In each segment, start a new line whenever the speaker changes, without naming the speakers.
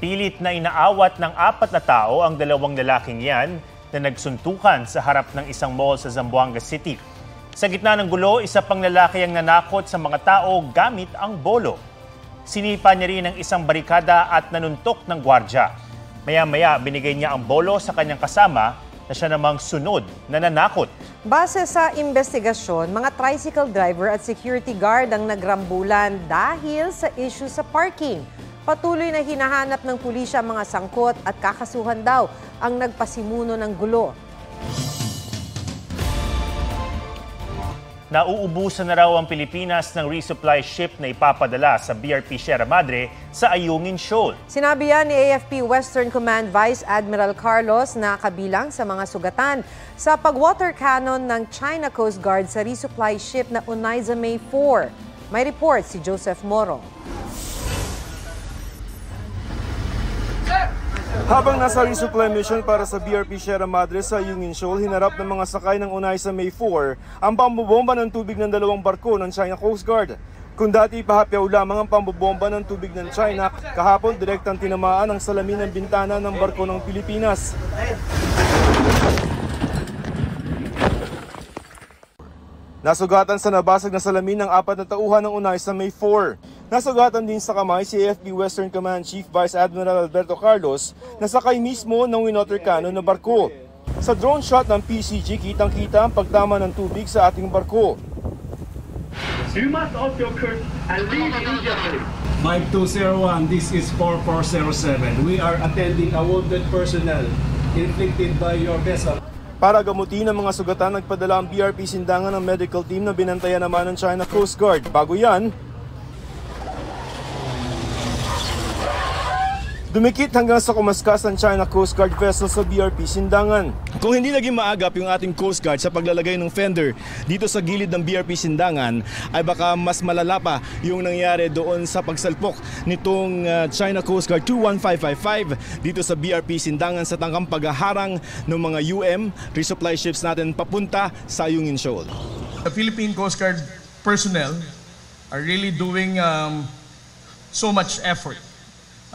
Pilit na inaawat ng 4 na tao ang 2 lalaking yan na nagsuntukan sa harap ng isang mall sa Zamboanga City. Sa gitna ng gulo, isa pang lalaki ang nanakot sa mga tao gamit ang bolo. Sinipa niya rin ang isang barikada at nanuntok ng gwardya. Maya-maya, binigay niya ang bolo sa kanyang kasama na siya namang sunod na nanakot.
Base sa investigasyon, mga tricycle driver at security guard ang nagrambulan dahil sa issue sa parking. Patuloy na hinahanap ng pulisya ang mga sangkot at kakasuhan daw ang nagpasimuno ng gulo.
Nauubusan na raw ang Pilipinas ng resupply ship na ipapadala sa BRP Sierra Madre sa Ayungin Shoal.
Sinabi yan ni AFP Western Command Vice Admiral Carlos na kabilang sa mga sugatan sa pag-water cannon ng China Coast Guard sa resupply ship na Onaiza May 4. May report si Joseph Moro.
Habang nasa resupply mission para sa BRP Sierra Madre sa Ayungin Shoal, hinarap ng mga sakay ng Onaiza May 4 ang pambobomba ng tubig ng 2 barko ng China Coast Guard. Kung dati pahapyaw lamang ang pambobomba ng tubig ng China, kahapon direktang tinamaan ang salamin ng bintana ng barko ng Pilipinas. Nasugatan sa nabasag na salamin ng 4 na tauhan ng Onaiza May 4. Nasugatan din sa kamay si AFP Western Command Chief Vice Admiral Alberto Carlos na sakay mismo ng winotter cannon na barko. Sa drone shot ng PCG, kitang-kita ang pagtama ng tubig sa ating barko.
You must off your course and leave immediately.
5201, this is 4407. We are attending a wounded personnel inflicted by your vessel.
Para gamutin ang mga sugatan, nagpadala ang BRP Sindangan ng medical team na binantayan naman ng China Coast Guard. Bago yan, dumikit hanggang sa kumaskas ang China Coast Guard vessel sa BRP Sindangan.
Kung hindi naging maagap yung ating Coast Guard sa paglalagay ng fender dito sa gilid ng BRP Sindangan, ay baka mas malala pa yung nangyari doon sa pagsalpok nitong China Coast Guard 21555 dito sa BRP Sindangan sa tangkang paghaharang ng mga resupply ships natin papunta sa Ayungin Shoal.
The Philippine Coast Guard personnel are really doing so much effort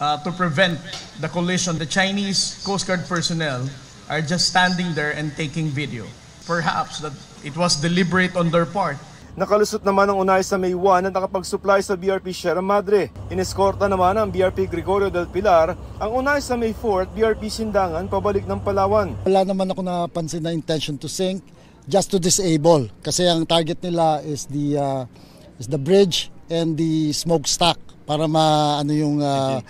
to prevent the collision. The Chinese Coast Guard personnel are just standing there and taking video. Perhaps that it was deliberate on their part.
Nakalusot naman ang Onaiza May 1 at nakapag-supply sa BRP Sierra Madre. Ineskorta naman ang BRP Gregorio del Pilar ang Onaiza May 4 at BRP Sindangan pabalik ng Palawan.
Wala naman ako napansin na intention to sink, just to disable. Kasi ang target nila is the bridge and the smokestack para maano yung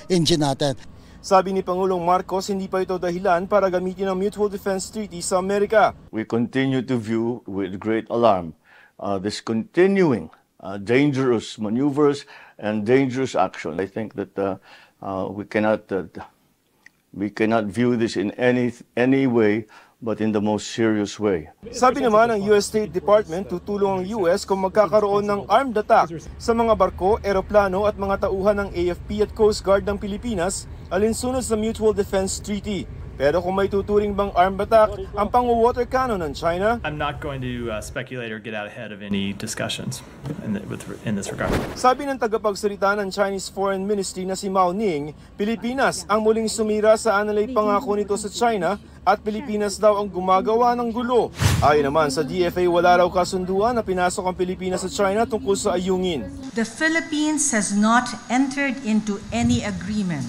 engine natin.
Sabi ni Pangulong Marcos, hindi pa ito dahilan para gamitin ang Mutual Defense Treaty sa Amerika.
We continue to view with great alarm this continuing dangerous maneuvers and dangerous action. I think that we cannot view this in any way but in the most serious way.
Sabi naman ng US State Department, tutulong ang US kung magkakaroon ng armed attack sa mga barko, eroplano at mga tauhan ng AFP at Coast Guard ng Pilipinas alinsunod sa Mutual Defense Treaty. Pero kung may tuturing bang armed attack ang pang-water cannon ng China,
I'm not going to speculate or get out ahead of any discussions in this regard.
Sabi ng tagapagsalita ng Chinese Foreign Ministry na si Mao Ning, Pilipinas ang muling sumira sa anilay pangako nito sa China at Pilipinas daw ang gumagawa ng gulo. Ayon naman sa DFA, wala raw kasunduan na pinasok ang Pilipinas sa China tungkol sa Ayungin.
The Philippines has not entered into any agreement.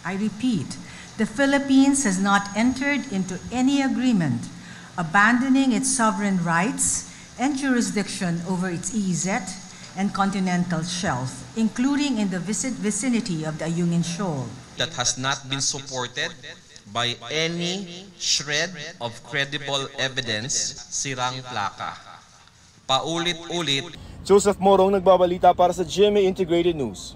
I repeat, the Philippines has not entered into any agreement abandoning its sovereign rights and jurisdiction over its EEZ and continental shelf, including in the vicinity of the Ayungin Shoal.
That has not been supported by any shred of credible evidence, sirang plaka. Paulit-ulit.
Joseph Morong nagbabalita para sa GMA Integrated News.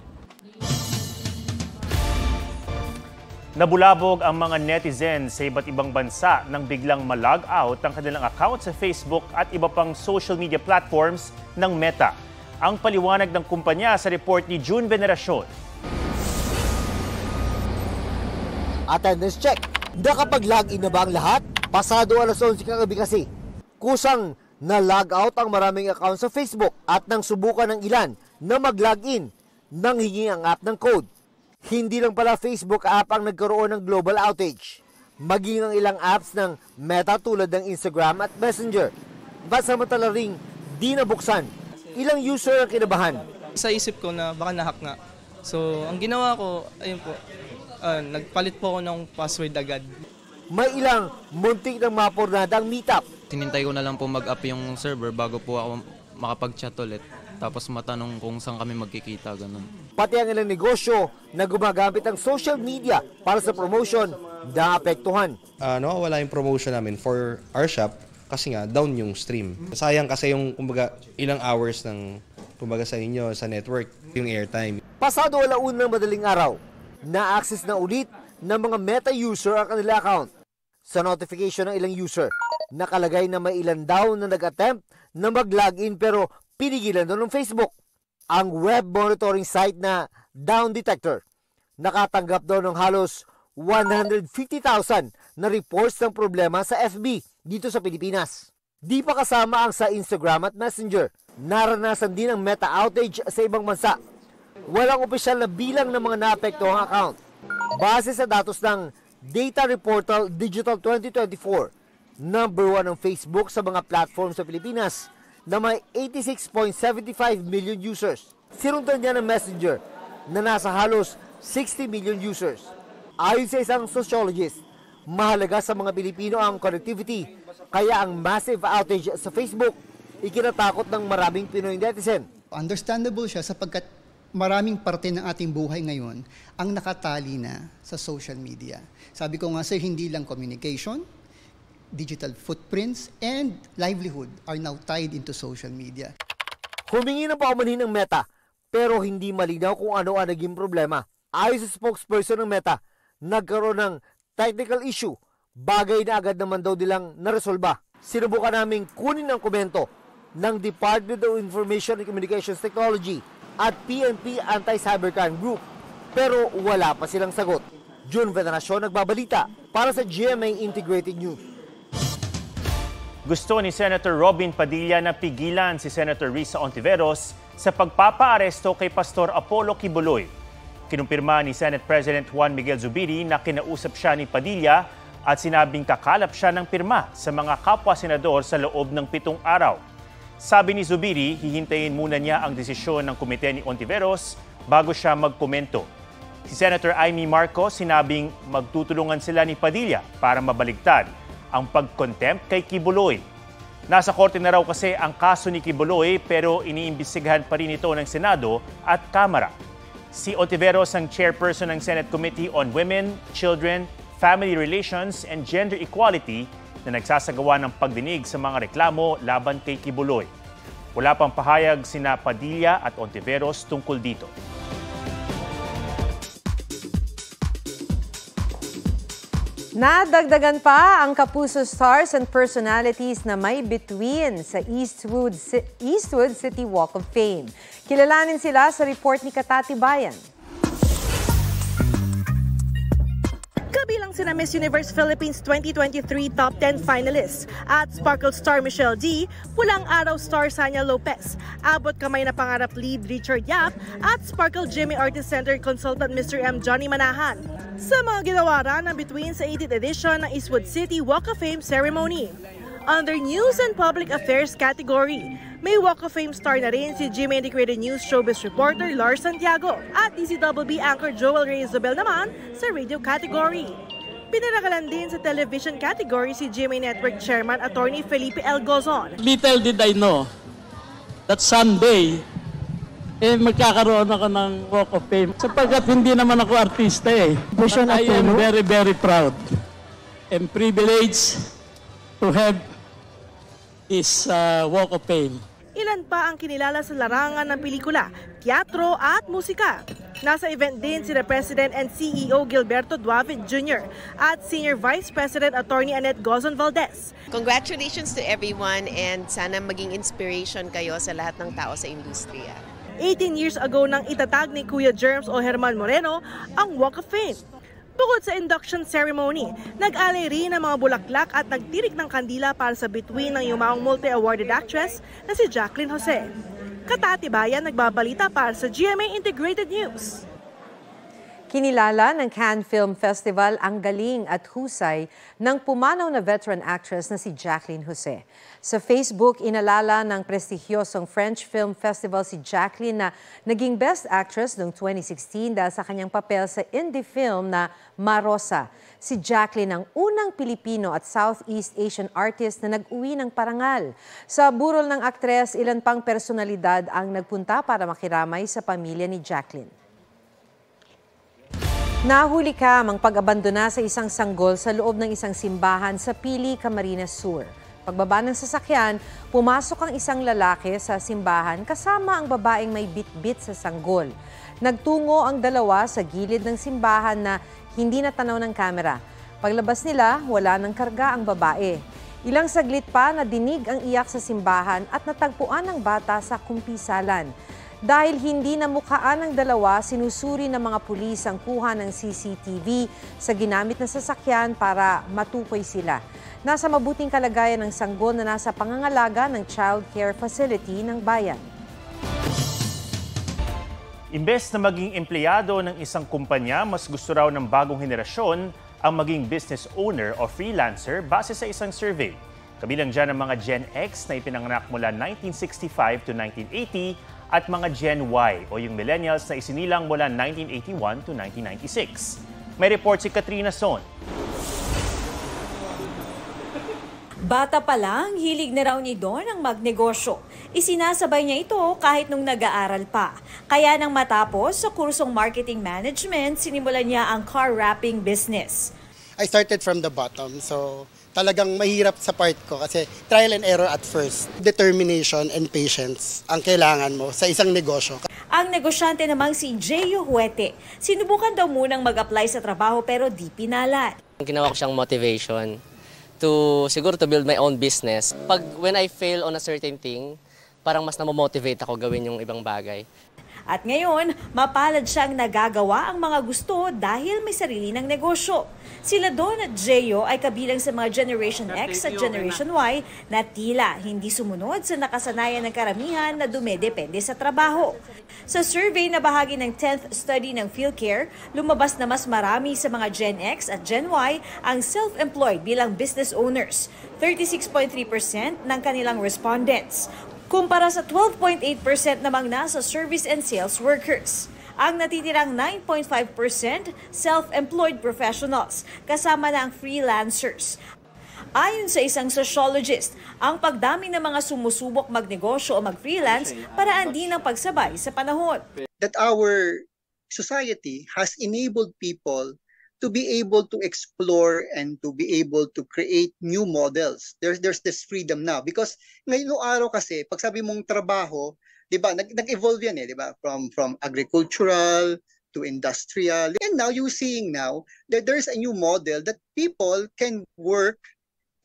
Nabulabog ang mga netizens sa iba't ibang bansa nang biglang ma-log out ang kanilang account sa Facebook at iba pang social media platforms ng Meta. Ang paliwanag ng kumpanya sa report ni June Veneracion.
Attendance check. Nakapag-log in na ba ang lahat? Pasado alas 11 kagabi kasi. Kusang na-log out ang maraming account sa Facebook at nang subukan ng ilan na mag-log in nang hingi ang app ng code. Hindi lang pala Facebook app ang nagkaroon ng global outage. Maging ang ilang apps ng Meta tulad ng Instagram at Messenger. Samantala ring di nabuksan. Ilang user ang kinabahan.
Sa isip ko na baka nahack nga. So, ang ginawa ko, ayun po, nagpalit po ako ng password agad.
May ilang muntik ng mapurnadang meetup.
Tinintay ko na lang po mag-up yung server bago po ako makapag-chat ulit. Tapos matanong kung saan kami magkikita, ganun.
Pati ang ilang negosyo na gumagamit ng social media para sa promotion, naapektuhan.
Wala yung promotion namin for our shop kasi nga down yung stream. Sayang kasi yung kumbaga ilang hours ng kumbaga sa inyo sa network, yung airtime.
Pasado 1:00 ng madaling araw, na-access na ulit ng mga Meta user ang kanila account. Sa notification ng ilang user, nakalagay na may ilan daw na nag-attempt na mag-login pero pinigilan doon ng Facebook. Ang web monitoring site na Down Detector, nakatanggap daw ng halos 150,000 na reports ng problema sa FB dito sa Pilipinas. Di pa kasama ang sa Instagram at Messenger. Naranasan din ang Meta outage sa ibang bansa. Walang opisyal na bilang ng mga naapektuhang account. Base sa datos ng Data Reportal Digital 2024, number 1 ang Facebook sa mga platform sa Pilipinas na may 86.75 million users. Sinundan niya ng Messenger na nasa halos 60 million users. Ayon sa isang sociologist, mahalaga sa mga Pilipino ang connectivity, kaya ang massive outage sa Facebook ikinatakot ng maraming Pinoy netizen.
Understandable siya sapagkat maraming parte ng ating buhay ngayon ang nakatali na sa social media. Sabi ko nga sir, hindi lang communication, digital footprints, and livelihood are now tied into social media.
Humingi ng paumanhin ng Meta, pero hindi malinaw kung ano ang naging problema. Ayon sa spokesperson ng Meta, nagkaroon ng technical issue, bagay na agad naman daw nilang naresolba. Sinubukan naming kunin ang komento ng Department of Information and Communications Technology at PNP Anti-Cybercrime Group, pero wala pa silang sagot. June Veneracion nagbabalita para sa GMA Integrated News.
Gusto ni Senator Robin Padilla na pigilan si Senator Risa Ontiveros sa pagpapaaresto kay Pastor Apollo Kibuloy. Kinumpirma ni Senate President Juan Miguel Zubiri na kinausap siya ni Padilla at sinabing kakalap siya ng pirma sa mga kapwa-senador sa loob ng 7 araw. Sabi ni Zubiri, hihintayin muna niya ang desisyon ng komite ni Ontiveros bago siya magkomento. Si Senator Amy Marcos sinabing magtutulungan sila ni Padilla para mabaligtad ang pag-contempt kay Kibuloy. Nasa korte na raw kasi ang kaso ni Kibuloy pero iniimbestigahan pa rin ito ng Senado at Kamara. Si Ontiveros ang chairperson ng Senate Committee on Women, Children, Family Relations and Gender Equality na nagsasagawa ng pagdinig sa mga reklamo laban kay Kibuloy. Wala pang pahayag sina Padilla at Ontiveros tungkol dito.
Nadagdagan pa ang Kapuso stars and personalities na may bituin sa Eastwood City Walk of Fame. Kilalanin sila sa report ni Katati Bayan.
Kabilang sina Miss Universe Philippines 2023 Top 10 finalists at Sparkle star Michelle D, Pulang Araw star Sanya Lopez, Abot Kamay na Pangarap lead Richard Yap at Sparkle Jimmy Artist Center consultant Mr. M. Johnny Manahan. Sa mga ginawaran ng between sa 18th edition ng Eastwood City Walk of Fame ceremony. Under News and Public Affairs category, may Walk of Fame star na rin si GMA Integrated News showbiz reporter Lars Santiago at DCWB anchor Joel Reyes-Zobel naman sa radio category. Pinarakalan din sa television category si GMA Network Chairman Attorney Felipe L. Gozon.
Little did I know that someday magkakaroon ako ng Walk of Fame. Sapagkat hindi naman ako artista But I am very, very proud and privileged to have this Walk of Fame.
Ilan pa ang kinilala sa larangan ng pelikula, teatro at musika. Nasa event din sina President and CEO Gilberto Duavit Jr. at Senior Vice President Attorney Annette Gozon Valdez.
Congratulations to everyone and sana maging inspiration kayo sa lahat ng tao sa industriya.
18 years ago nang itatag ni Kuya Germs o Herman Moreno ang Walk of Fame. Bukod sa induction ceremony, nag-alay rin ng mga bulaklak at nagtirik ng kandila para sa bituin ng yumaong multi-awarded actress na si Jacqueline Jose. Katati Bayan nagbabalita para sa GMA Integrated News.
Kinilala ng Cannes Film Festival ang galing at husay ng pumanaw na veteran actress na si Jacqueline Jose. Sa Facebook, inalala ng prestigyosong French Film Festival si Jacqueline na naging Best Actress noong 2016 dahil sa kanyang papel sa indie film na Marosa. Si Jacqueline ang unang Pilipino at Southeast Asian artist na nag-uwi ng parangal. Sa burol ng aktres, ilan pang personalidad ang nagpunta para makiramay sa pamilya ni Jacqueline. Nahuli ang pag-abandona sa isang sanggol sa loob ng isang simbahan sa Pili, Camarines Sur. Pagbaba ng sasakyan, pumasok ang isang lalaki sa simbahan kasama ang babaeng may bit-bit sa sanggol. Nagtungo ang dalawa sa gilid ng simbahan na hindi natanaw ng kamera. Paglabas nila, wala ng karga ang babae. Ilang saglit pa nadinig ang iyak sa simbahan at natagpuan ng bata sa kumpisalan. Dahil hindi namukhaan ng dalawa, sinusuri ng mga pulis ang kuha ng CCTV sa ginamit na sasakyan para matukoy sila. Nasa mabuting kalagayan ng sanggol na nasa pangangalaga ng child care facility ng bayan.
Imbes na maging empleyado ng isang kumpanya, mas gusto raw ng bagong henerasyon ang maging business owner o freelancer base sa isang survey. Kabilang dyan ang mga Gen X na ipinanganak mula 1965 to 1980 at mga Gen Y o yung millennials na isinilang mula 1981 to 1996. May report si Katrina Son.
Bata pa lang, hilig na raw ni Don ang magnegosyo. Isinasabay niya ito kahit nung nag-aaral pa. Kaya nang matapos sa kursong marketing management, sinimulan niya ang car wrapping business.
I started from the bottom, so talagang mahirap sa part ko kasi trial and error at first. Determination and patience ang kailangan mo sa isang negosyo.
Ang negosyante namang si Jeyo Huete, sinubukan daw munang mag-apply sa trabaho pero di pinalad.
Ginawa ko siyang motivation to build my own business. When I fail on a certain thing, parang mas namomotivate ako gawin yung ibang bagay.
At ngayon, mapalad siyang nagagawa ang mga gusto dahil may sarili ng negosyo. Sila Don at Jeyo ay kabilang sa mga Generation X at Generation Y na tila hindi sumunod sa nakasanayan ng karamihan na dumedepende sa trabaho. Sa survey na bahagi ng 10th study ng PhilCare, lumabas na mas marami sa mga Gen X at Gen Y ang self-employed bilang business owners, 36.3% ng kanilang respondents. Kumpara sa 12.8% namang nasa service and sales workers. Ang natitirang 9.5% self-employed professionals, kasama na ang freelancers. Ayon sa isang sociologist, ang pagdami ng mga sumusubok magnegosyo o mag-freelance paraan din ng pagsabay sa panahon.
That our society has enabled people to be able to explore and to be able to create new models. There's this freedom now because ngayon araw kasi pag sabi mong trabaho, 'di ba? Nag-evolve yan 'di ba? From agricultural to industrial. And now you're seeing now that there's a new model that people can work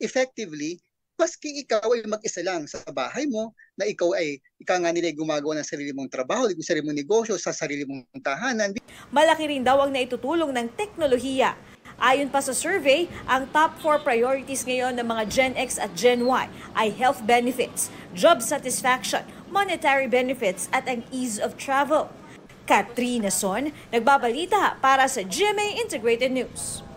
effectively maski ikaw ay mag-isa lang sa bahay mo, na ikaw nga nila gumagawa ng sarili mong trabaho, ng sarili mong negosyo, sa sarili mong tahanan.
Malaki rin daw ang naitutulong ng teknolohiya. Ayon pa sa survey, ang top 4 priorities ngayon ng mga Gen X at Gen Y ay health benefits, job satisfaction, monetary benefits at ang ease of travel. Katrina Son, nagbabalita para sa GMA Integrated News.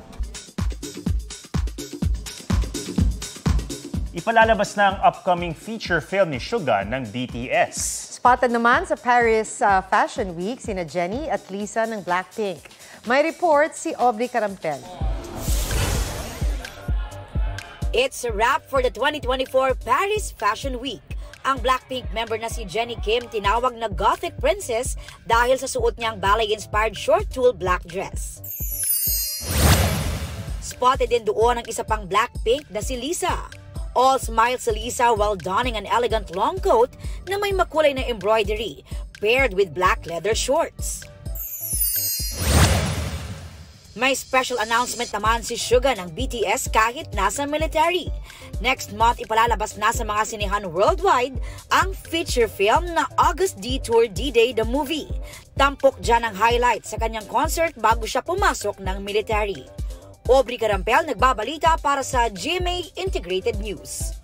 Ipalalabas na ang upcoming feature film ni Suga ng BTS.
Spotted naman sa Paris Fashion Week sina Jennie at Lisa ng Blackpink. May report si Aubrey Carampel.
It's a wrap for the 2024 Paris Fashion Week. Ang Blackpink member na si Jennie Kim tinawag na Gothic Princess dahil sa suot niyang ballet-inspired short tulle black dress. Spotted din doon ang isa pang Blackpink na si Lisa. All smiles si Lisa while donning an elegant long coat na may makulay na embroidery paired with black leather shorts. May special announcement naman si Suga ng BTS kahit nasa military. Next month, ipalalabas na sa mga sinihan worldwide ang feature film na August Detour D-Day the Movie. Tampok dyan ang highlight sa kanyang concert bago siya pumasok ng military. Aubrey Carampel, nagbabalita para sa GMA Integrated News.